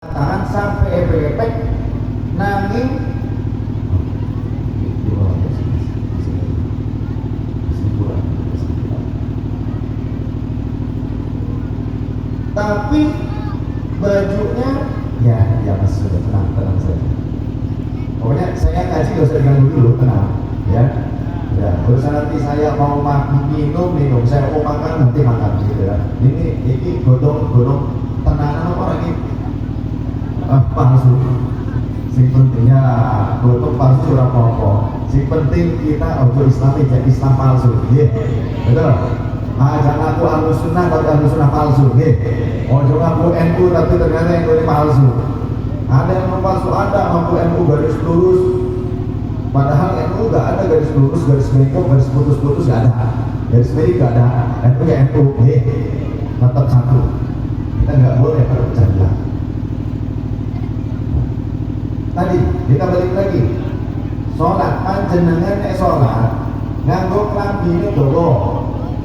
tahan sampai efek nanging tapi bajunya ya mas sudah tenang saja. Pokoknya saya ngaji gak usah diganggu dulu, tenang ya. Berusaha nanti saya mau minum, saya mau makan nanti makan gitu ya. Ini godong tenanan apa lagi? Palsu. Sing pentingnya godong palsu ora apa-apa. Sing penting kita ojo Islami jadi Islam palsu. Nggih. Betul. Jangan aku ahlus sunnah tapi ahlus sunnah palsu. Nggih. Ojo ngaku NU tapi ternyata NU ini palsu. Ada yang palsu, ada ngaku NU garis lurus. Padahal NU nggak ada garis lurus, garis bengkok, garis putus-putus nggak ada. Garis miring nggak ada. NU ya NU. Tetap satu. Kita nggak boleh berpecah belah. Tadi kita balik lagi. Sholat panjenengan sholat nganggo klambine dawa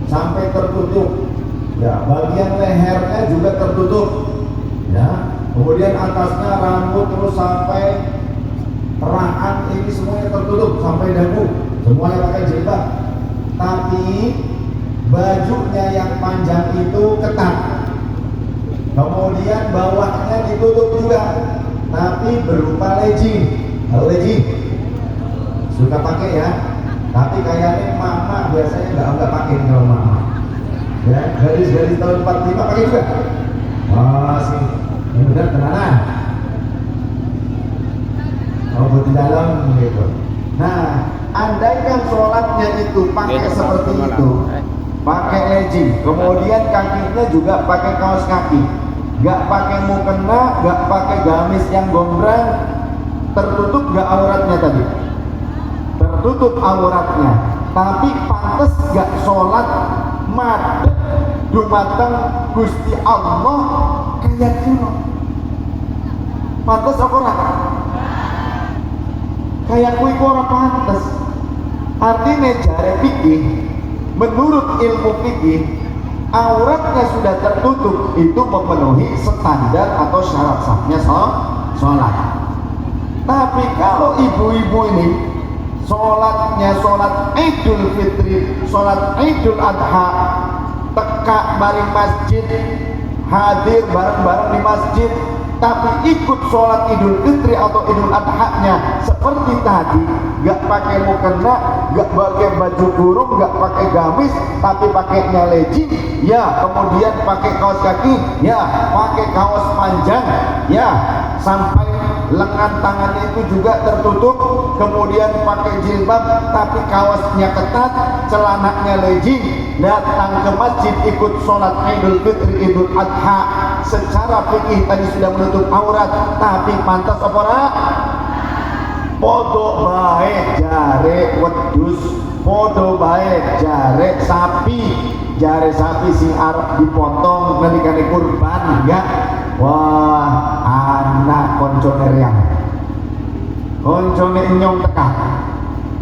sampai tertutup. Ya, bagian lehernya juga tertutup. Ya. Kemudian atasnya rambut terus sampai perahan ini semuanya tertutup sampai dagu, semuanya pakai jilbab. Tapi bajunya yang panjang itu ketat. Kemudian bawahnya ditutup juga, tapi berupa legging. Kalau legging suka pakai ya, tapi kayaknya mama biasanya nggak pakai kalau mama. Ya, garis-garis tahun 45 pakai juga. Wah sih, ini benar tenanan. Kalau di dalam gitu. Nah, andaikan sholatnya itu pakai seperti itu, pakai legging, kemudian kakinya juga pakai kaos kaki, nggak pakai mukena, nggak pakai gamis yang gombrang, tertutup nggak auratnya tadi? Tertutup auratnya, tapi pantas nggak sholat madep dumateng Gusti Allah kayak gitu? Pantas apa ora? Kayak kuwi ora pantes. Artinya jare fikih, menurut ilmu fikih, auratnya sudah tertutup itu memenuhi standar atau syarat sahnya sholat. Tapi kalau ibu-ibu ini sholatnya sholat Idul Fitri, sholat Idul Adha, teka bareng masjid, hadir bareng-bareng di masjid, tapi ikut sholat Idul Fitri atau Idul Adha-nya seperti tadi, gak pakai mukena, gak pakai baju kurung, gak pakai gamis, tapi pakainya legging, ya, kemudian pakai kaos kaki, ya, pakai kaos panjang, ya, sampai lengan tangannya itu juga tertutup, kemudian pakai jilbab, tapi kaosnya ketat, celananya legging, datang ke masjid ikut sholat Idul Fitri, Idul Adha. Secara fikih tadi sudah menutup aurat, tapi pantas apa ora? Podo bae jare wedhus, podo bae jare sapi sing arep dipotong nalikane kurban, enggak? Wah, anak koncone riang, koncone nyong teka.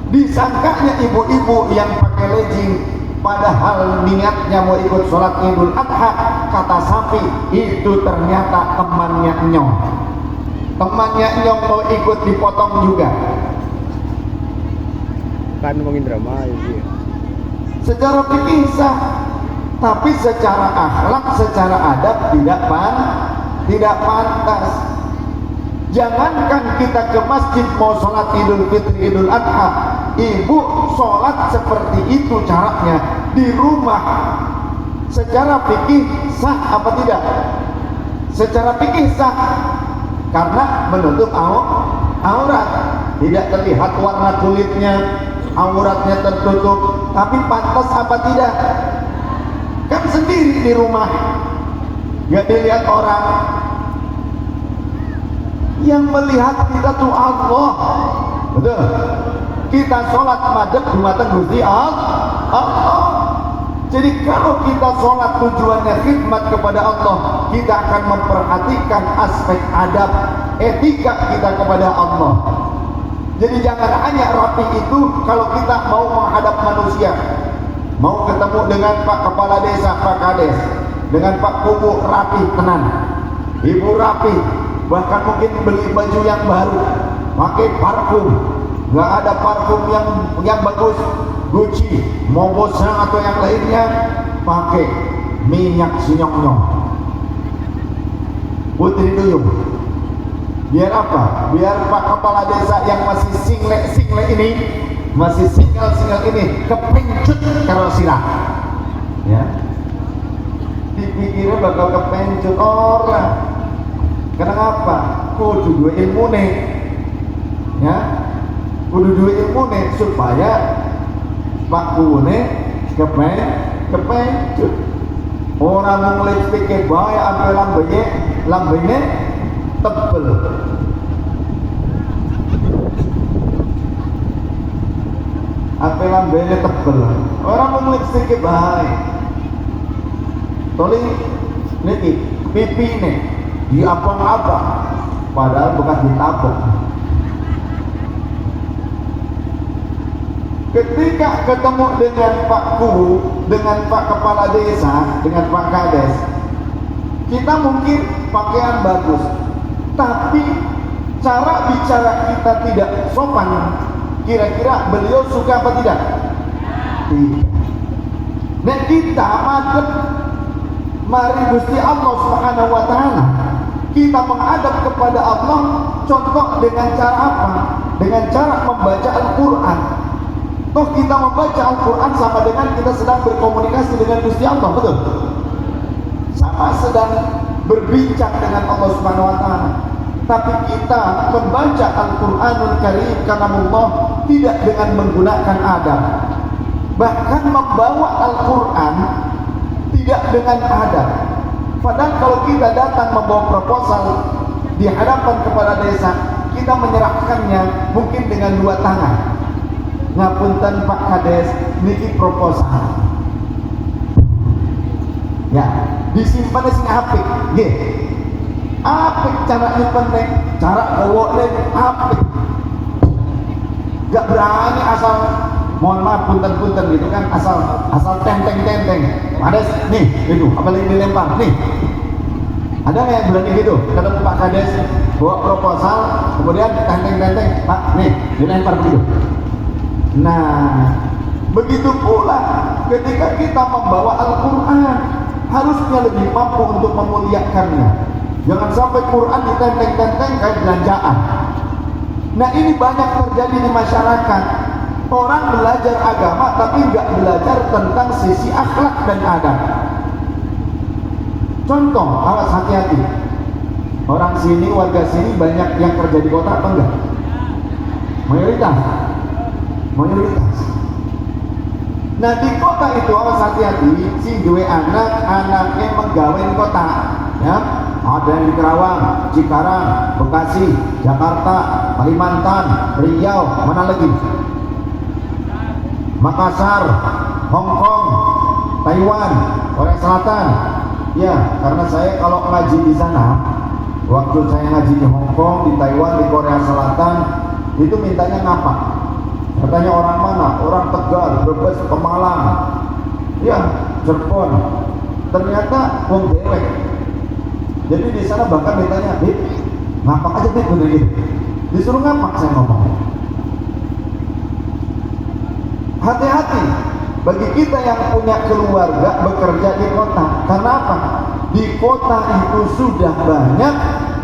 Disangkanya ibu-ibu yang pakai legging, padahal niatnya mau ikut sholat Idul Adha, kata sapi itu ternyata temannya nyong. Temannya nyong mau ikut dipotong juga. Kan ngomongin drama ya. Secara fikih sah, tapi secara akhlak, secara adab tidak pantas. Jangankan kita ke masjid mau sholat Idul Fitri, Idul Adha, ibu sholat seperti itu caranya di rumah. Secara fikih sah apa tidak? Secara fikih sah, karena menutup aurat, tidak terlihat warna kulitnya, auratnya tertutup. Tapi pantas apa tidak? Kan sendiri di rumah, nggak dilihat orang. Yang melihat kita tuh Allah, betul. Kita sholat madhep dumateng Gusti Allah. Jadi kalau kita sholat tujuannya khidmat kepada Allah, kita akan memperhatikan aspek adab, etika kita kepada Allah. Jadi jangan hanya rapi itu kalau kita mau menghadap manusia, mau ketemu dengan Pak Kepala Desa, Pak Kades, dengan Pak Kubu rapi tenan, Ibu rapi, bahkan mungkin beli baju yang baru, pakai parfum, nggak ada parfum yang bagus, Gucci, Mobosan atau yang lainnya, pakai minyak sinyong-nyong, putri duyung. Biar apa? Biar Pak Kepala Desa yang masih single ini, masih single ini kepencut karo sirah. Ya. Dipikirnya bakal kepencut orang. Kenapa? Kudu duwe ilmune. Ya. Kudu duwe ilmune supaya Pak Kuwune kepencut. Orang mau lipstick ke bae ampe lambene tebel. Ampe lambene tebel. Orang mau lipstick ke bae. Toli niki pipine di abang-abang padahal bekas ditabok. Ketika ketemu dengan Pak Kuwu, dengan Pak Kepala Desa, dengan Pak Kades, kita mungkin pakaian bagus, tapi cara bicara kita tidak sopan. Kira-kira beliau suka apa tidak? Tidak. Dan kita madep mari Gusti Allah Subhanahu wa taala. Kita menghadap kepada Allah contoh dengan cara apa? Dengan cara membaca Al-Qur'an. Toh kita membaca Al-Quran sama dengan kita sedang berkomunikasi dengan Gusti Allah, betul? Sama sedang berbincang dengan Allah Subhanahu wa taala. Tapi kita membaca Al-Qur'anul Karim kalamullah tidak dengan menggunakan adab. Bahkan membawa Al-Qur'an tidak dengan adab. Padahal kalau kita datang membawa proposal di hadapan kepala desa, kita menyerahkannya mungkin dengan dua tangan. Ngapunten Pak Kades, niki proposal. Ya, disimpan sing apik, nggih. Apik cara nyimpen, cara gawone apik. Gak berani asal mohon maaf punten-punten gitu kan, asal tenteng-tenteng. Kades, nih, itu apa yang dilempar, nih. Ada nggak yang berani gitu? Ketemu Pak Kades bawa proposal, kemudian tenteng-tenteng, Pak, nih, dilempar begitu. Nah, begitu pula ketika kita membawa Al-Quran, harusnya lebih mampu untuk memuliakannya. Jangan sampai Quran ditenteng-tenteng kayak belanjaan. Nah, ini banyak terjadi di masyarakat. Orang belajar agama tapi nggak belajar tentang sisi akhlak dan adab. Contoh, awas hati-hati. Orang sini, warga sini banyak yang kerja di kota apa enggak? Mayoritas. Nah, di kota itu awas hati-hati, si duwe anaknya menggawe kota, ya. Ada yang di Kerawang, Cikarang, Bekasi, Jakarta, Kalimantan, Riau, mana lagi? Makassar, Hong Kong, Taiwan, Korea Selatan. Ya, karena saya kalau ngaji di sana, waktu saya ngaji di Hong Kong, di Taiwan, di Korea Selatan, itu mintanya ngapak. Katanya orang mana? Orang Tegal, Brebes, Pemalang, ya, Cirebon. Ternyata wong dewek. Jadi di sana bahkan ditanya, "Bib, ngapak aja Bib," bener gitu. Disuruh ngapak, saya ngomong. Hati-hati bagi kita yang punya keluarga bekerja di kota. Karena apa? Di kota itu sudah banyak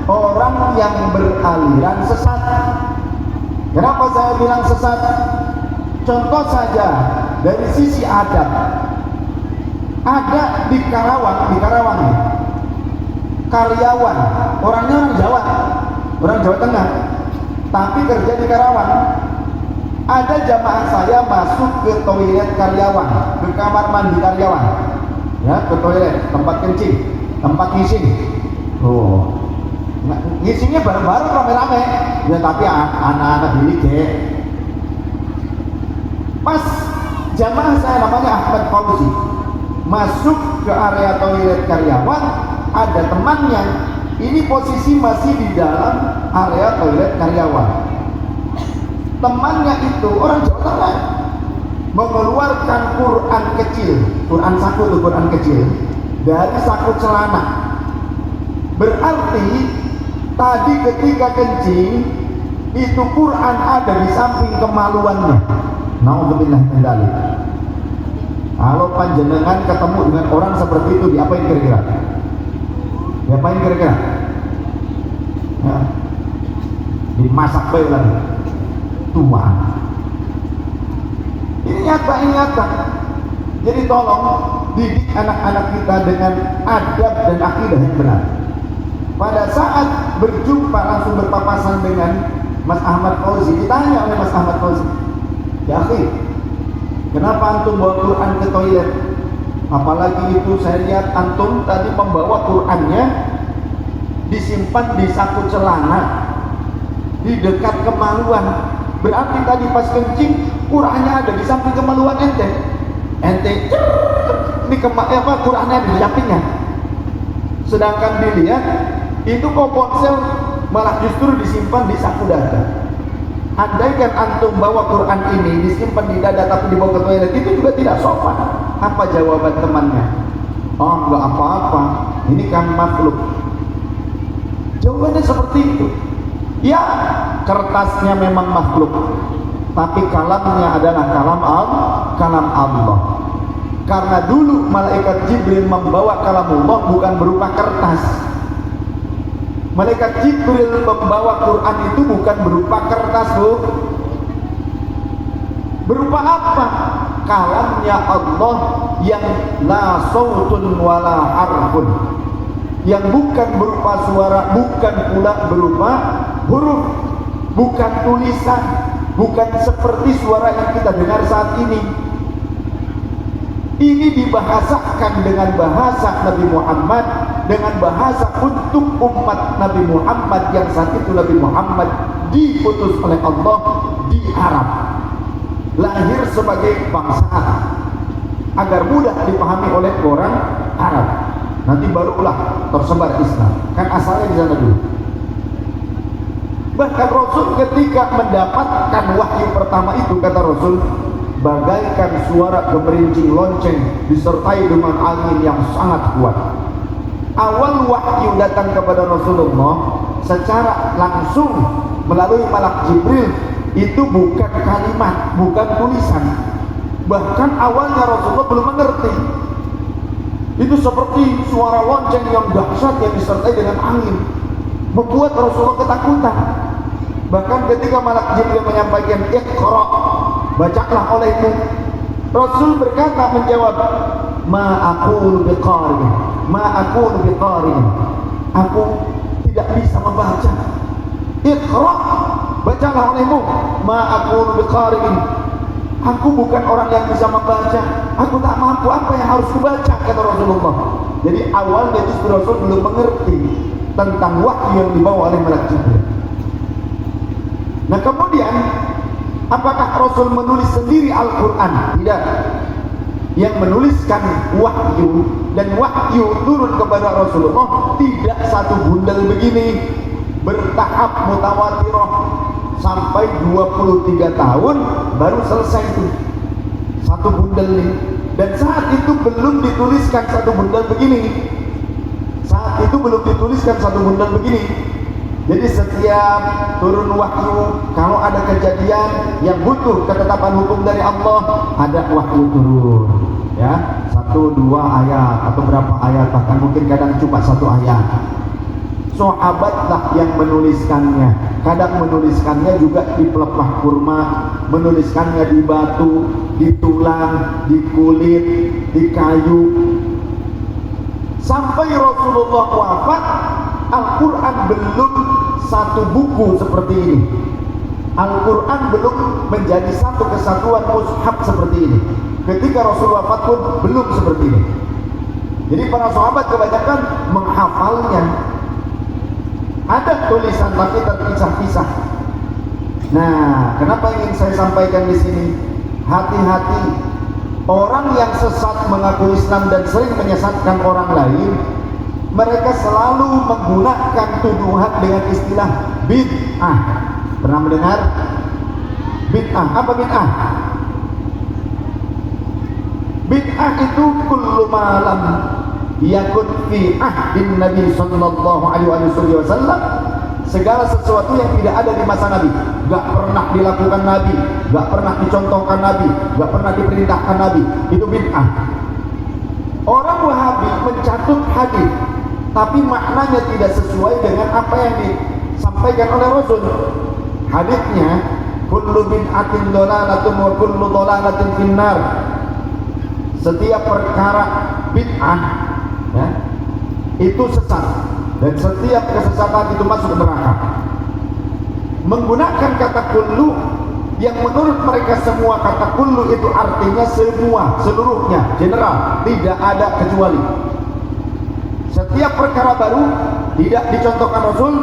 orang yang beraliran sesat. Kenapa saya bilang sesat? Contoh saja dari sisi adab. Ada di Karawang nih, karyawan, orangnya orang Jawa Tengah, tapi kerja di Karawang. Ada jamaah saya masuk ke toilet karyawan, ke kamar mandi karyawan, ya, ke toilet, tempat kencing, tempat ngising. Oh, ngisinya bareng-bareng rame-rame, ya, tapi anak-anak ini deh. Pas jamaah saya namanya Ahmad Fauzi masuk ke area toilet karyawan, ada temannya, ini posisi masih di dalam area toilet karyawan. Temannya itu orang Jawa Tengah, mengeluarkan Quran kecil, Quran kecil dari saku celana. Berarti Tadi ketika kencing itu Quran ada di samping kemaluannya. Nauzubillah min dzalik. Kalau panjenengan ketemu dengan orang seperti itu, diapain kira-kira? Diapain kira-kira? Ya. Dimasak baik lagi. Tuan. Ini nyata. Jadi tolong didik anak-anak kita dengan adab dan akidah yang benar. Pada saat berjumpa langsung berpapasan dengan Mas Ahmad Fauzi, ditanya oleh Mas Ahmad Fauzi, ya akhi, kenapa antum bawa Quran ke toilet? Apalagi itu saya lihat antum tadi membawa Qurannya disimpan di saku celana di dekat kemaluan. Berarti tadi pas kencing Qurannya ada di samping kemaluan ente. Ini Qurannya ada di sampingnya. Sedangkan dilihat itu kok ponsel malah justru disimpan di saku dada. Andaikan antum bawa Quran ini disimpan di dada tapi dibawa ke toilet, itu juga tidak sopan. Apa jawaban temannya? Oh, enggak apa-apa, ini kan makhluk. Jawabannya seperti itu. Ya, kertasnya memang makhluk, tapi kalamnya adalah kalam Allah. Karena dulu malaikat Jibril membawa kalamullah bukan berupa kertas. Malaikat Jibril membawa Quran itu bukan berupa kertas, Bu. Berupa apa? Kalamnya Allah yang la sautun wala harfun, yang bukan berupa suara, bukan pula berupa huruf, bukan tulisan, bukan seperti suara yang kita dengar saat ini. Ini dibahasakan dengan bahasa Nabi Muhammad, dengan bahasa untuk umat Nabi Muhammad yang saat itu Nabi Muhammad diutus oleh Allah di Arab, lahir sebagai bangsa Arab agar mudah dipahami oleh orang Arab. Nanti barulah tersebar Islam, kan asalnya di sana dulu. Bahkan Rasul ketika mendapatkan wahyu pertama itu, kata Rasul, bagaikan suara gemerincing lonceng disertai dengan angin yang sangat kuat. Awal wahyu datang kepada Rasulullah secara langsung melalui malak Jibril itu bukan kalimat, bukan tulisan. Bahkan awalnya Rasulullah belum mengerti. Itu seperti suara lonceng yang dahsyat yang disertai dengan angin, membuat Rasulullah ketakutan. Bahkan ketika malak Jibril menyampaikan Iqra, bacalah olehmu, Rasul berkata menjawab, ma aqulu biqari, aku tidak bisa membaca. Iqra, bacalah olehmu, ma aqulu biqari, aku bukan orang yang bisa membaca, aku tak mampu, apa yang harus kubaca, kata Rasulullah. Jadi awalnya justru Rasul belum mengerti tentang wahyu yang dibawa oleh malaikat Jibril. Nah kemudian, apakah Rasul menulis sendiri Al-Quran? Tidak. Yang menuliskan wahyu, dan wahyu turun kepada Rasulullah tidak satu bundel begini, bertahap mutawatirah, sampai 23 tahun baru selesai itu satu bundel ini. Dan saat itu belum dituliskan satu bundel begini. Jadi setiap turun wahyu, kalau ada kejadian yang butuh ketetapan hukum dari Allah, ada wahyu turun, ya, 1-2 ayat atau berapa ayat, bahkan mungkin kadang cuma 1 ayat. Sahabatlah yang menuliskannya. Kadang menuliskannya juga di pelepah kurma, menuliskannya di batu, di tulang, di kulit, di kayu. Sampai Rasulullah wafat, Al-Quran belum satu buku seperti ini. Al-Quran belum menjadi satu kesatuan mushaf seperti ini. Ketika Rasul wafat pun belum seperti ini. Jadi para sahabat kebanyakan menghafalnya. Ada tulisan tapi terpisah-pisah. Nah, kenapa ingin saya sampaikan di sini? Hati-hati, orang yang sesat mengaku Islam dan sering menyesatkan orang lain, mereka selalu menggunakan tuduhan dengan istilah bid'ah. Pernah mendengar? Bid'ah. Apa bid'ah? Bid'ah itu kullu malam yakun fi ahdin Nabi sallallahu alaihi wasallam segala sesuatu yang tidak ada di masa Nabi, gak pernah dilakukan Nabi, gak pernah dicontohkan Nabi, gak pernah diperintahkan Nabi, itu bid'ah. Orang Wahabi mencatut hadis tapi maknanya tidak sesuai dengan apa yang disampaikan oleh Rasul. Hadisnya kullu bid'atin dhalalatun wa kullu dhalalatin finnar. Setiap perkara bid'ah ya, itu sesat dan setiap kesesatan itu masuk neraka. Menggunakan kata kullu yang menurut mereka semua kata kullu itu artinya semua, seluruhnya, general, tidak ada kecuali. Setiap perkara baru tidak dicontohkan Rasul,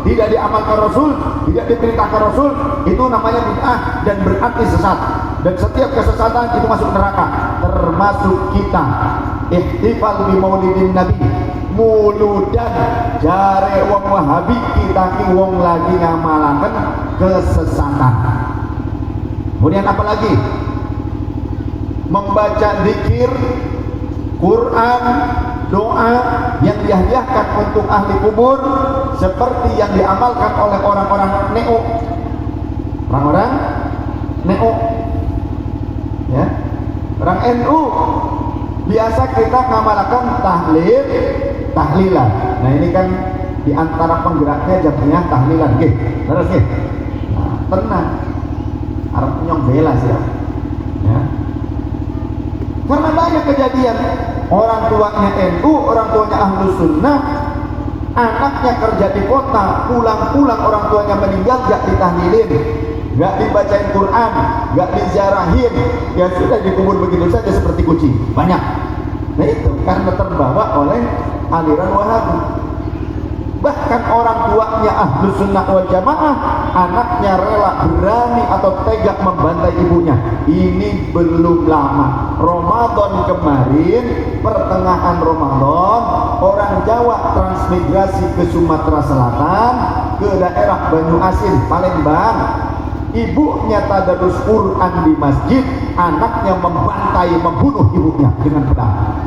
tidak diamalkan Rasul, tidak diperintahkan Rasul, itu namanya bid'ah dan berarti sesat. Dan setiap kesesatan itu masuk neraka, termasuk kita ihtifal bi maulidin Nabi, muludan jare wong Wahabi kita ki wong lagi ngamalaken kesesatan. Kemudian apa lagi? Membaca zikir, Quran, doa yang dihadiahkan untuk ahli kubur seperti yang diamalkan oleh orang-orang neo. Orang-orang neo. Ya. Orang NU biasa kita ngamalkan tahlil, tahlilan. Nah, ini kan di antara penggeraknya jadinya tahlilan, nggih. Terus nggih. Nah, tenang. Arep nyong bela sih ya. Karena banyak kejadian orang tuanya NU, orang tuanya Ahlus Sunnah, anaknya kerja di kota, pulang-pulang orang tuanya meninggal gak ditahlilin, gak dibacain Quran, gak diziarahin, ya sudah dikubur begitu saja seperti kucing. Banyak. Nah itu karena terbawa oleh aliran Wahabi. Bahkan orang tuanya Ahlus Sunnah wal Jamaah, anaknya rela berani atau tega membantai ibunya. Ini belum lama. Ramadan kemarin, pertengahan Ramadan, orang Jawa transmigrasi ke Sumatera Selatan, ke daerah Banyu Asin, Palembang. Ibunya tadarus Quran di masjid, anaknya membantai, membunuh ibunya dengan pedang.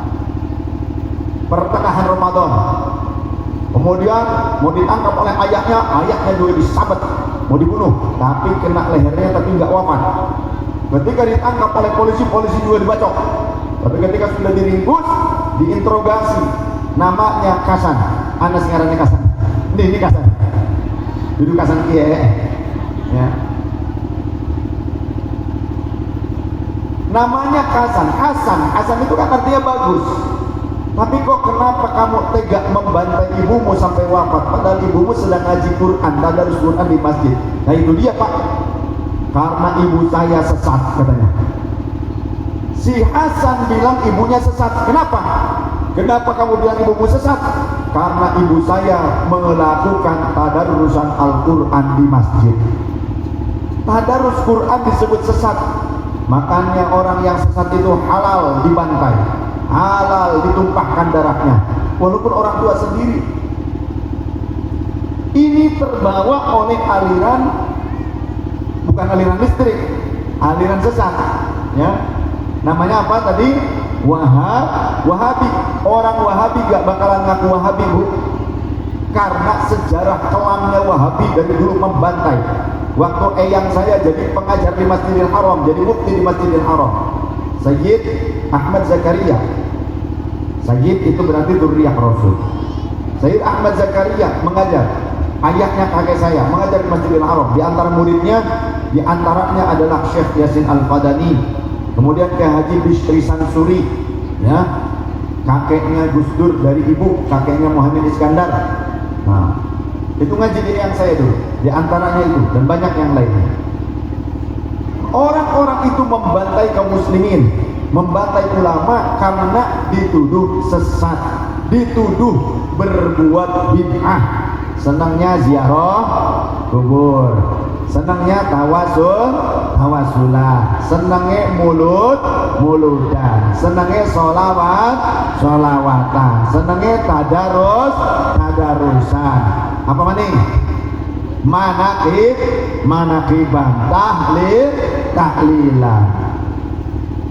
Pertengahan Ramadan. Kemudian mau ditangkap oleh ayahnya juga disabet, mau dibunuh, tapi kena lehernya tapi nggak wafat. Ketika ditangkap oleh polisi juga dibacok. Tapi ketika sudah diringkus, diinterogasi, namanya Kasan, Anas ngarannya Kasan. Ini Kasan, duduk Kasan kia, ya. Namanya Kasan. Hasan itu kan artinya bagus. Tapi kok kenapa kamu tega membantai ibumu sampai wafat? Padahal ibumu sedang ngaji Quran, tadarus Quran di masjid. Nah itu dia Pak. Karena ibu saya sesat katanya. Si Hasan bilang ibunya sesat. Kenapa? Kenapa kamu bilang ibumu sesat? Karena ibu saya melakukan tadarusan Al-Quran di masjid. Tadarus Quran disebut sesat. Makanya orang yang sesat itu halal dibantai, halal ditumpahkan darahnya, walaupun orang tua sendiri. Ini terbawa oleh aliran, bukan aliran listrik, aliran sesat, ya. Namanya apa tadi? Wahabi. Orang Wahabi gak bakalan ngaku Wahabi, Bu, karena sejarah kelamnya Wahabi dari dulu membantai. Waktu eyang saya jadi pengajar di Masjidil Haram, jadi mufti di Masjidil Haram, Sayyid Ahmad Zakaria. Sayyid itu berarti dzurriyyah Rasul. Sayyid Ahmad Zakaria mengajar, ayahnya kakek saya mengajar di Masjidil Haram. Di antara muridnya, di antaranya adalah Syekh Yasin Al-Fadani, kemudian Kyai Haji Bishri Sansuri, ya, kakeknya Gus Dur dari ibu, kakeknya Muhammad Iskandar. Nah, itu ngaji di yang saya dulu, di antaranya itu dan banyak yang lainnya. Orang-orang itu membantai kaum muslimin, membantai ulama karena dituduh sesat, dituduh berbuat bid'ah. Senangnya ziarah kubur, senangnya tawasulah, senangnya muludan, senangnya solawatan, senangnya tadarusan. Apa maning? Manakiban, tahlilan.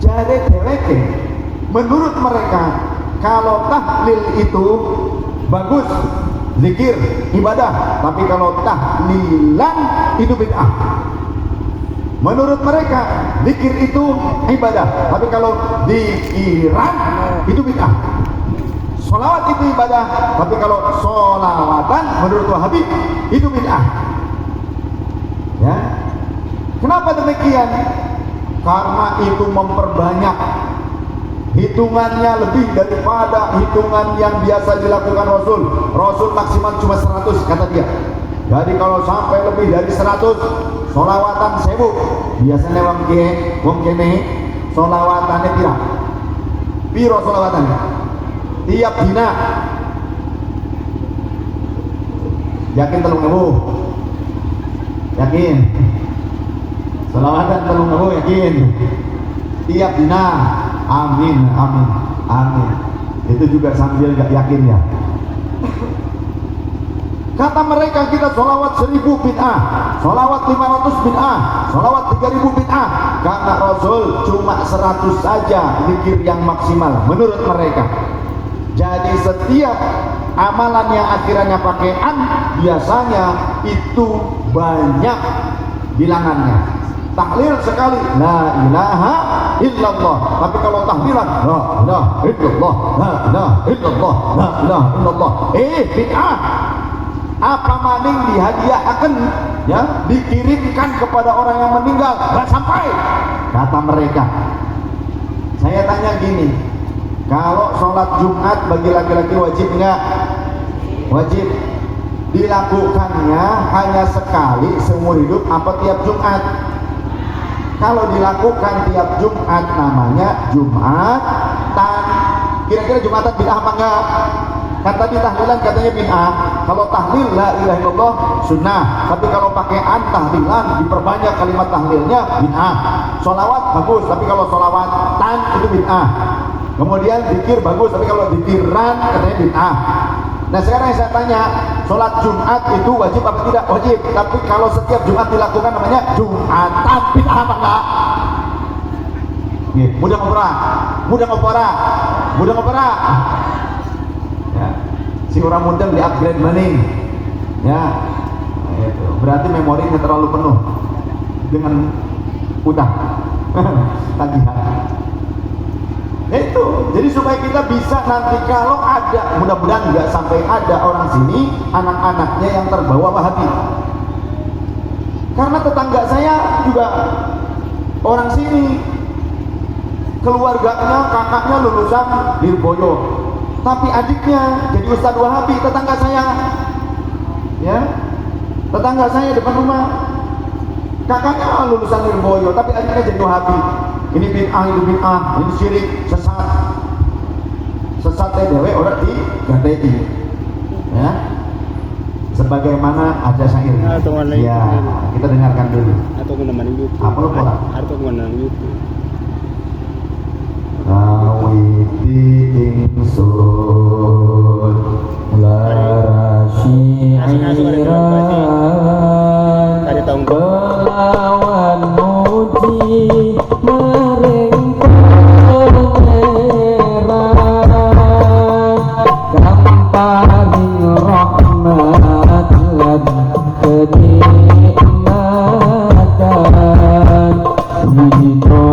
Jadi dheweke menurut mereka kalau tahlil itu bagus, zikir ibadah, tapi kalau tahlilan itu bid'ah. Menurut mereka zikir itu ibadah, tapi kalau zikiran itu bid'ah. Sholawat itu ibadah, tapi kalau sholawatan menurut Wahabi itu bid'ah. Ya, kenapa demikian? Karena itu memperbanyak, hitungannya lebih daripada hitungan yang biasa dilakukan Rasul. Rasul maksimal cuma 100 kata dia. Jadi kalau sampai lebih dari 100 sholawatan 1000, biasanya wong kene sholawatannya piro sholawatannya tiap dina yakin 3.000, yakin sholawatan 3.000, yakin tiap dina. Amin, amin, amin. Itu juga sambil gak yakin ya. Kata mereka kita sholawat 1000 bid'ah, sholawat 500 bid'ah, sholawat 3000 bid'ah. Karena Rasul cuma 100 saja zikir yang maksimal menurut mereka. Jadi setiap amalan yang akhirnya pakai an, biasanya itu banyak bilangannya. Tahlil sekali la ilaha illallah, tapi kalau tahlilan la ilaha illallah, la ilaha illallah, la ilaha illallah, bid'ah. Apa maning dihadiahkan, ya, dikirimkan kepada orang yang meninggal, nggak sampai, kata mereka. Saya tanya gini, kalau sholat Jumat bagi laki-laki wajib nggak? Wajib. Dilakukannya hanya sekali seumur hidup apa tiap Jumat? Kalau dilakukan tiap Jumat namanya Jumatan. Kira-kira Jumatan bid'ah apa enggak? Kan tadi tahlilan katanya bid'ah. Kalau tahlil la ilaha illallah sunnah, tapi kalau pakai an tahlilan diperbanyak kalimat tahlilnya bid'ah. Sholawat bagus, tapi kalau sholawatan itu bid'ah. Kemudian zikir bagus, tapi kalau zikiran katanya bid'ah. Nah sekarang saya tanya, sholat Jumat itu wajib apa tidak? Wajib. Tapi kalau setiap Jumat dilakukan namanya Jumatan, bid'ah apa enggak? Mudah ngopora. Ya, si orang muda di upgrade maning. Ya, itu berarti memorinya terlalu penuh dengan utang tagihan. Itu jadi supaya kita bisa nanti kalau ada, mudah-mudahan nggak sampai ada orang sini anak-anaknya yang terbawa Wahabi. Karena tetangga saya juga orang sini, keluarganya kakaknya lulusan Lirboyo, tapi adiknya jadi Ustadz Wahabi. Tetangga saya, ya, tetangga saya depan rumah, kakaknya lulusan Lirboyo, tapi adiknya jadi Wahabi. Ini bid'ah, itu bid'ah, ini syirik, sesat dewe orang di ganti, ya. Sebagaimana ada syair. Ya, kita dengarkan dulu. Atau menemani YouTube. Apa lo pola? Atau menemani YouTube. Kawiti ingsun larasyiran kelawan muji mering pangeran kamparing rahmat lan kenikmatan Rino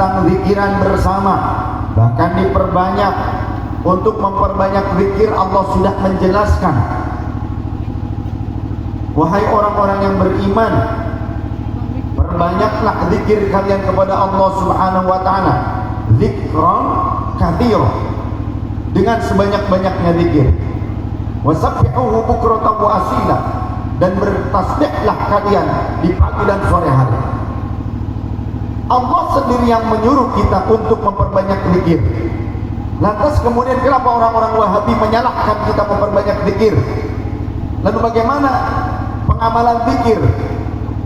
tentang zikiran bersama, bahkan diperbanyak. Untuk memperbanyak zikir Allah sudah menjelaskan, wahai orang-orang yang beriman, perbanyaklah zikir kalian kepada Allah Subhanahu wa taala, zikran katsira, dengan sebanyak-banyaknya zikir. Wasabbihuhu bukratan wa asila, dan bertasbihlah kalian di pagi dan sore hari. Allah sendiri yang menyuruh kita untuk memperbanyak zikir. Lantas kemudian kenapa orang-orang Wahabi menyalahkan kita memperbanyak zikir? Lalu bagaimana pengamalan zikir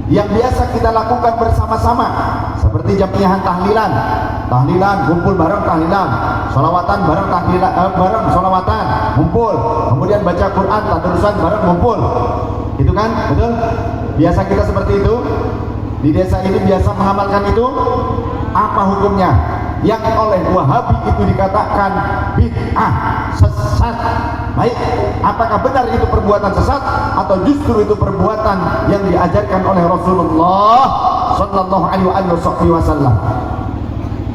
yang biasa kita lakukan bersama-sama, seperti jamiah tahlilan, kumpul bareng tahlilan, sholawatan bareng tahlilan, bareng sholawatan, kumpul, kemudian baca Quran, tadarusan bareng kumpul, itu kan, betul? Biasa kita seperti itu. Di desa ini biasa mengamalkan itu. Apa hukumnya? Yang oleh Wahabi itu dikatakan bid'ah, sesat. Baik, apakah benar itu perbuatan sesat atau justru itu perbuatan yang diajarkan oleh Rasulullah sallallahu alaihi wasallam?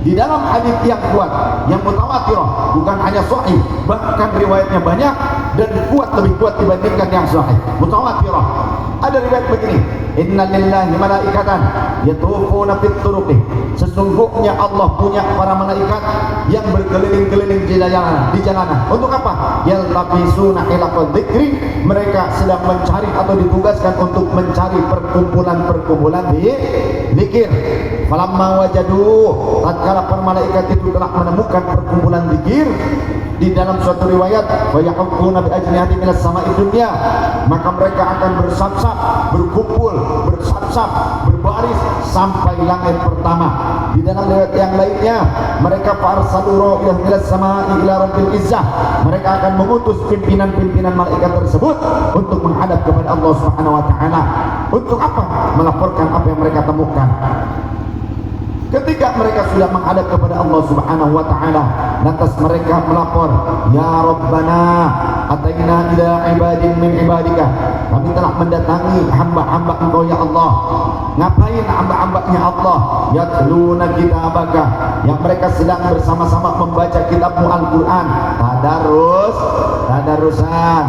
Di dalam hadis yang kuat, yang mutawatirah, bukan hanya sahih, bahkan riwayatnya banyak dan lebih kuat dibandingkan yang sahih, mutawatirah. Ada riwayat begini, inna lillahi malaikatan yatufuna fit turuqi, sesungguhnya Allah punya para malaikat yang berkeliling-keliling di jalanan. Untuk apa? Yaltabisuna ila dzikri, mereka sedang mencari atau ditugaskan untuk mencari perkumpulan-perkumpulan di zikir. Falamma wajadu, tatkala para malaikat itu telah menemukan perkumpulan zikir, di dalam suatu riwayat wa yaquluna bi ajnihati minas sama'i dunya, maka mereka akan bersab-sab, berkumpul, bersab-sab, berbaris sampai langit pertama. Di dalam riwayat yang lainnya, mereka farsalu ila minas sama'i ila rabbil izzah, mereka akan mengutus pimpinan-pimpinan malaikat tersebut untuk menghadap kepada Allah Subhanahu wa taala. Untuk apa? Melaporkan apa yang mereka temukan. Ketika mereka sudah menghadap kepada Allah Subhanahu wa taala, lantas mereka melapor, ya Rabbana ataina ila ibadin min ibadika, kami telah mendatangi hamba-hamba Engkau ya Allah. Ngapain hamba-hambanya Allah? Yatluna kitabaka, yang mereka sedang bersama-sama membaca kitabmu Al-Quran, tadarusan.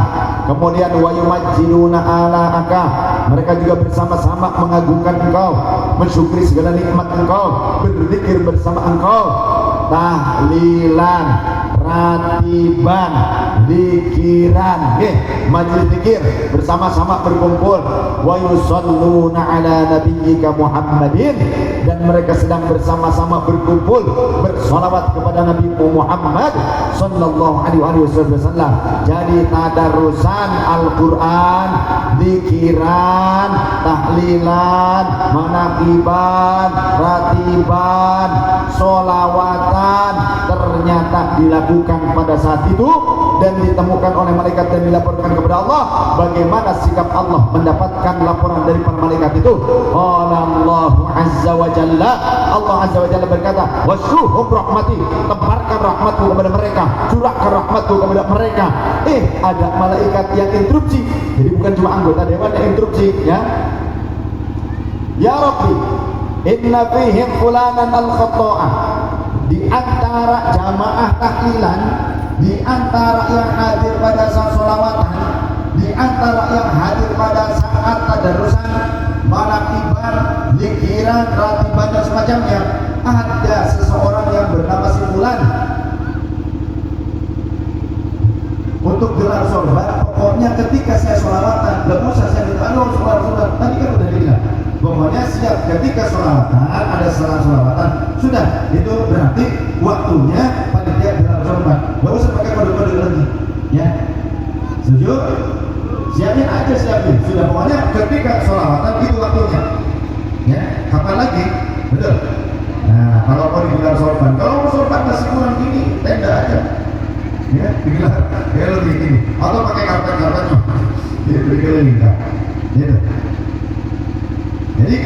Kemudian wa yumajjiduna ala'aka, mereka juga bersama-sama mengagungkan Engkau, mensyukuri segala nikmat Engkau, berzikir bersama Engkau, tahlilan, ratiban, zikiran, majelis zikir bersama-sama berkumpul. Wa yusalluna ala nabiyyika Muhammadin, dan mereka sedang bersama-sama berkumpul bersolawat kepada Nabi Muhammad sallallahu alaihi wasallam. Jadi tadarusan Al-Quran, zikiran, tahlilan, manaqiban, ratiban, solawatan ternyata dilakukan pada saat itu dan ditemukan oleh malaikat dan dilaporkan kepada Allah. Bagaimana sikap Allah mendapatkan laporan dari para malaikat itu? Qala Allahu azza wa jalla, Allah azza wa jalla berkata, wasyuhum rahmati, tebarkan rahmatku kepada mereka, curahkan rahmatku kepada mereka. Ada malaikat yang instruksi, jadi bukan cuma anggota dewan yang instruksi, ya. Ya Rabbi, inna fihim fulanan al-khatta'ah, di antara jamaah tahlilan, di antara yang hadir pada saat sholawatan, di antara yang hadir pada saat tadarusan, manaqiban, zikiran, ratiban dan semacamnya, ada seseorang yang bernama si fulan. Untuk gelar sorban, pokoknya ketika saya sholawatan, gak usah saya minta sholat, tadi kan udah bilang, pokoknya siap ketika sholawatan, ada sholawatan, sudah, itu berarti waktunya panitia gelar sorban, gak usah pakai kode-kode lagi, ya. Setuju? Siapin aja, siapin, sudah, pokoknya ketika sholawatan itu waktunya, ya. Kapan lagi? Betul. Nah, kalau mau digelar sorban, kalau mau sorban masih kurang gini, tenda aja, ya, digelar, ya lebih gini, atau pakai karpet-karpetnya, ya, berkeliling, gitu. Jadi